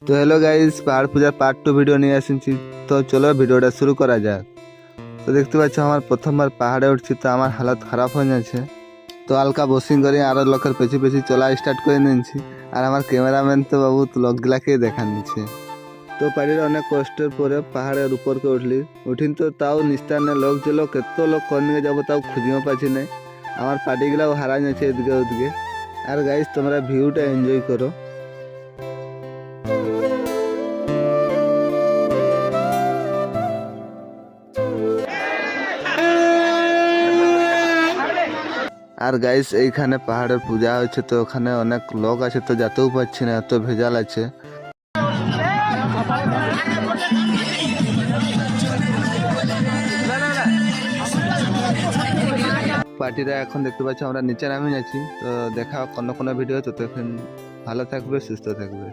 তো hello guys, পাহাড় পূজার পার্ট 2 ভিডিও নিয়ে এসেছি। তো চলো ভিডিওটা শুরু করা যাক। তো দেখতে পাচ্ছ আমার প্রথমবার পাহাড়ে উঠছি, তো আমার হালত খারাপ হয়ে যাচ্ছে। তো হালকা বসিং করে আরো লোকের পেছু পেছু চলা স্টার্ট করে নিয়েছি। আর আমার ক্যামেরাম্যান তো বাবু লোকগুলাকে দেখা নিচ্ছে। তো পাড়ির অনেক কষ্টের পরে পাহাড়ের উপরকে উঠিন তো তাও নিস্তারনে লোক যে লোক এত লোক কোন দিকে যাবো তাও খুঁজিও পাচ্ছি না। আমার পার্টিগুলাও হারা যাচ্ছে এদিকে ওদিকে। আর গাইস তোমরা ভিউটা এনজয় করো। আর গাইস এইখানে পাহাড়ের পূজা হচ্ছে, তো ওখানে অনেক লোক আছে, তো যেতেও পারছি না, এত ভেজাল আছে। পার্টিরা এখন দেখতে পাচ্ছি আমরা নিচে নামে যাচ্ছি। তো দেখা কোনো কোনো ভিডিও, তো তখন ভালো থাকবে, সুস্থ থাকবে।